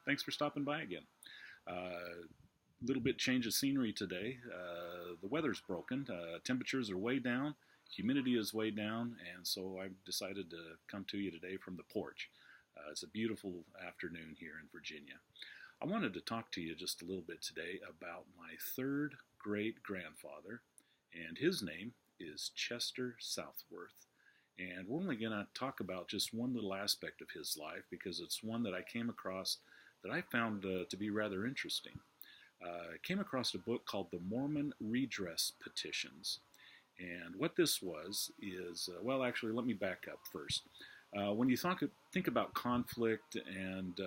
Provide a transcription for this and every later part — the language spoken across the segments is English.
Thanks for stopping by again. Little bit change of scenery today. The weather's broken. Temperatures are way down. Humidity is way down, and so I've decided to come to you today from the porch. It's a beautiful afternoon here in Virginia. I wanted to talk to you just a little bit today about my third great-grandfather, and his name is Chester Southworth. And we're only going to talk about just one little aspect of his life because it's one that I came across that I found to be rather interesting. I came across a book called the Mormon Redress Petitions. And what this was is, well, actually, let me back up first. When you think about conflict and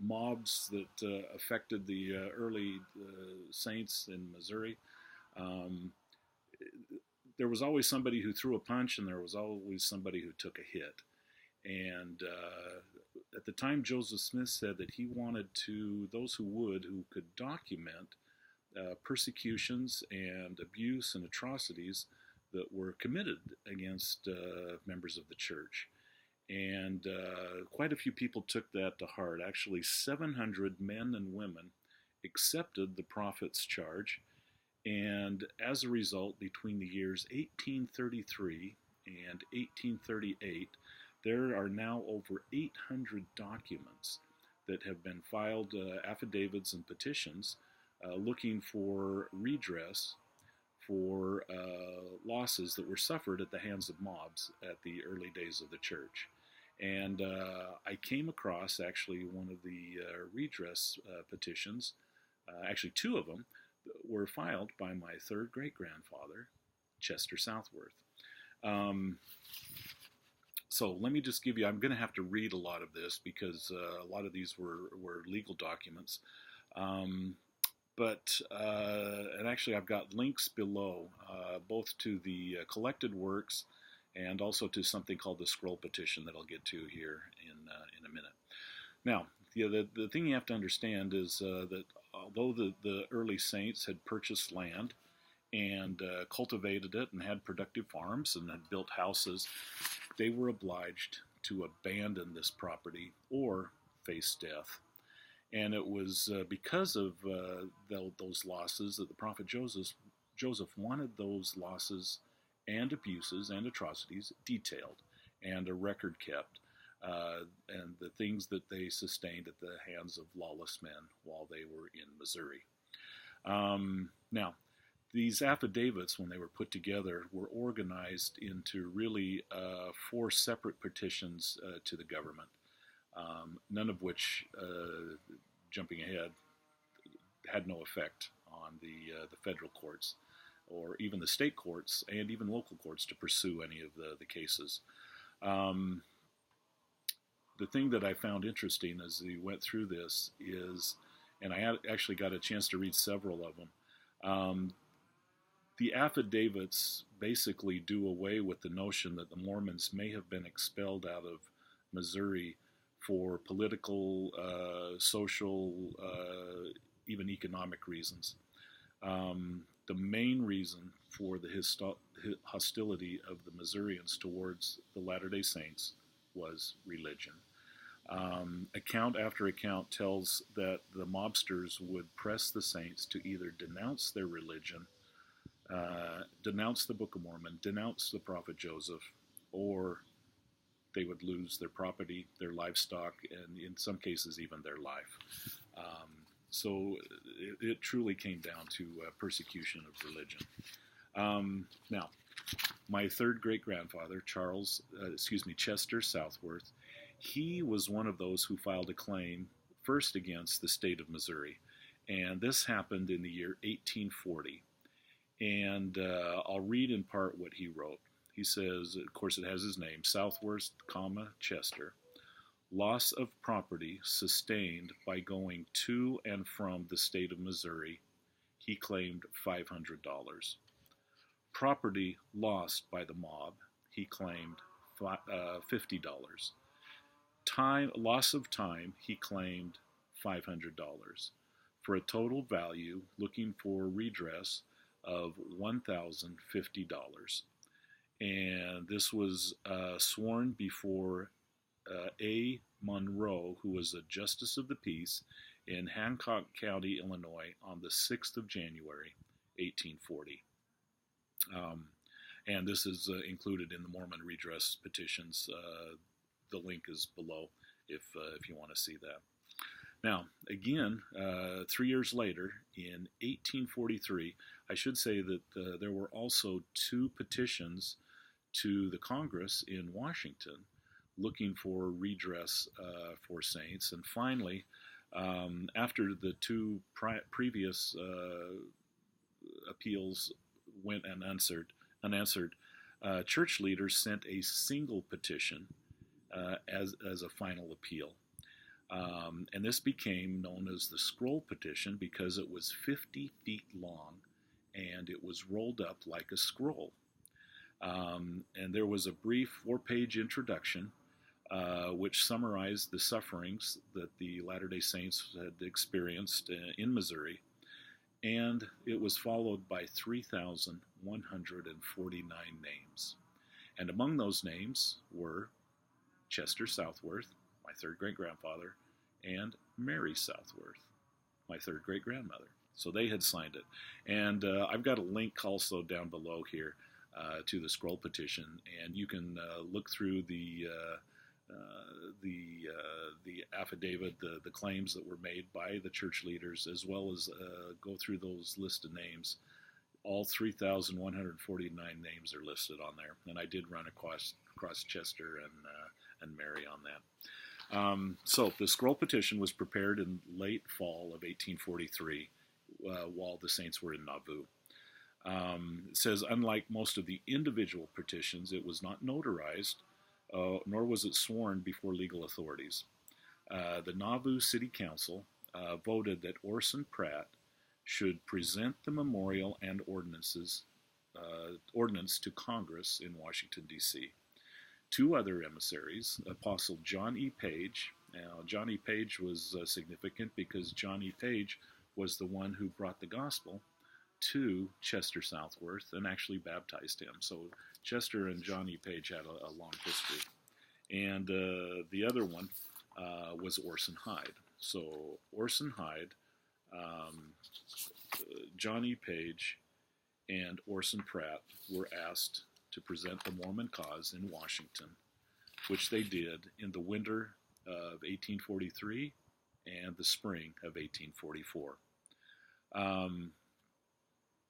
mobs that affected the early saints in Missouri, there was always somebody who threw a punch, and there was always somebody who took a hit. And at the time, Joseph Smith said that he wanted those who could document persecutions and abuse and atrocities that were committed against members of the church. And quite a few people took that to heart. Actually, 700 men and women accepted the prophet's charge. And as a result, between the years 1833 and 1838, there are now over 800 documents that have been filed, affidavits and petitions, looking for redress for losses that were suffered at the hands of mobs at the early days of the church. And I came across actually one of the redress petitions, actually two of them, were filed by my third great-grandfather, Chester Southworth. So let me just give you, I'm going to have to read a lot of this because a lot of these were legal documents. And actually I've got links below, both to the collected works and also to something called the Scroll Petition that I'll get to here in a minute. Now, the thing you have to understand is that although the early saints had purchased land and cultivated it and had productive farms and had built houses, they were obliged to abandon this property or face death. And it was because of those losses that the prophet Joseph wanted those losses and abuses and atrocities detailed and a record kept, and the things that they sustained at the hands of lawless men while they were in Missouri. Now, these affidavits, when they were put together, were organized into really 4 separate petitions to the government. None of which, jumping ahead, had no effect on the federal courts or even the state courts and even local courts to pursue any of the cases. The thing that I found interesting as we went through this is, and I actually got a chance to read several of them, the affidavits basically do away with the notion that the Mormons may have been expelled out of Missouri for political, social, even economic reasons. The main reason for the hostility of the Missourians towards the Latter-day Saints was religion. Account after account tells that the mobsters would press the saints to either denounce their religion, denounce the Book of Mormon, denounce the prophet Joseph, or they would lose their property, their livestock, and in some cases even their life. So it truly came down to persecution of religion. Now, my third great-grandfather, Chester Southworth, he was one of those who filed a claim first against the state of Missouri. And this happened in the year 1840. And I'll read in part what he wrote. He says, of course it has his name, Southworth, Chester, loss of property sustained by going to and from the state of Missouri, he claimed $500. Property lost by the mob, he claimed $50. Loss of time, he claimed $500, for a total value, looking for redress, of $1,050. And this was sworn before A. Monroe, who was a justice of the peace in Hancock County, Illinois, on the 6th of January, 1840. And this is included in the Mormon Redress Petitions. The link is below if you want to see that. Now, again, 3 years later, in 1843, I should say that there were also 2 petitions to the Congress in Washington looking for redress for saints. And finally, after the 2 previous appeals went unanswered, church leaders sent a single petition as a final appeal. And this became known as the Scroll Petition because it was 50 feet long and it was rolled up like a scroll. And there was a brief 4-page introduction which summarized the sufferings that the Latter-day Saints had experienced in Missouri, and it was followed by 3,149 names. And among those names were Chester Southworth, my 3rd great-grandfather, and Mary Southworth, my 3rd great-grandmother. So they had signed it. And I've got a link also down below here to the Scroll Petition, and you can look through the affidavit, the claims that were made by the church leaders, as well as go through those list of names. All 3,149 names are listed on there, and I did run across Chester and Mary on that. So the Scroll Petition was prepared in late fall of 1843 while the saints were in Nauvoo. It says, unlike most of the individual petitions, it was not notarized, nor was it sworn before legal authorities. The Nauvoo City Council voted that Orson Pratt should present the memorial and ordinance to Congress in Washington, D.C. 2 other emissaries, Apostle John E. Page. Now, John E. Page was significant because John E. Page was the one who brought the gospel to Chester Southworth and actually baptized him. So Chester and John E. Page had a long history. And the other one was Orson Hyde. So Orson Hyde, John E. Page, and Orson Pratt were asked to present the Mormon cause in Washington, which they did in the winter of 1843 and the spring of 1844.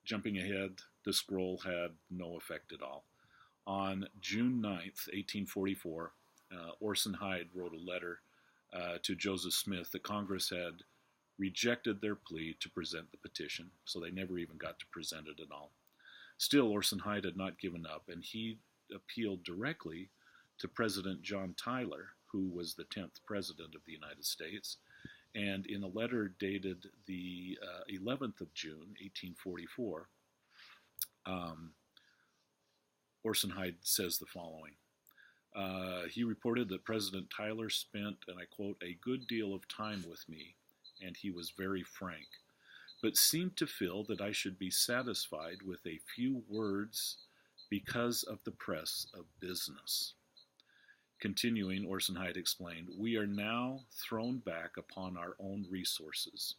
Jumping ahead, the scroll had no effect at all. On June 9th, 1844, Orson Hyde wrote a letter to Joseph Smith that Congress had rejected their plea to present the petition, so they never even got to present it at all. Still, Orson Hyde had not given up, and he appealed directly to President John Tyler, who was the 10th President of the United States, and in a letter dated the 11th of June, 1844, Orson Hyde says the following. He reported that President Tyler spent, and I quote, a good deal of time with me, and he was very frank, but seemed to feel that I should be satisfied with a few words because of the press of business. Continuing, Orson Hyde explained, we are now thrown back upon our own resources.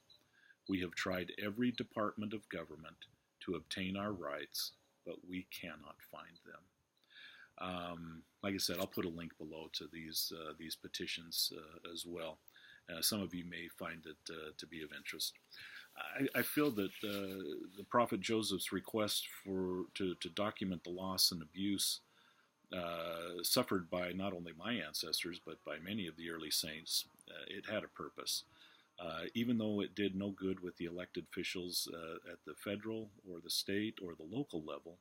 We have tried every department of government to obtain our rights, but we cannot find them. Like I said, I'll put a link below to these petitions as well. Some of you may find it to be of interest. I feel that the prophet Joseph's request to document the loss and abuse suffered by not only my ancestors, but by many of the early saints, it had a purpose. Even though it did no good with the elected officials at the federal or the state or the local level,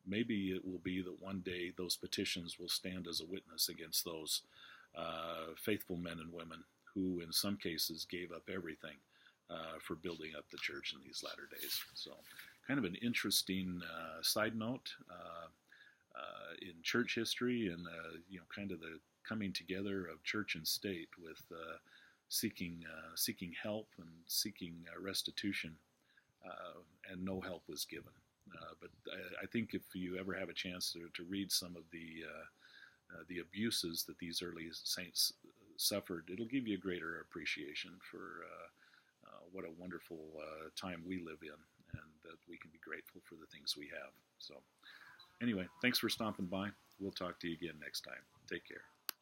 maybe it will be that one day those petitions will stand as a witness against those faithful men and women who in some cases gave up everything for building up the church in these latter days. So kind of an interesting side note in church history and kind of the coming together of church and state with seeking help and seeking restitution, and no help was given. But I think if you ever have a chance to read some of the the abuses that these early saints suffered, it'll give you a greater appreciation for what a wonderful time we live in, and that we can be grateful for the things we have. So anyway, thanks for stopping by. We'll talk to you again next time. Take care.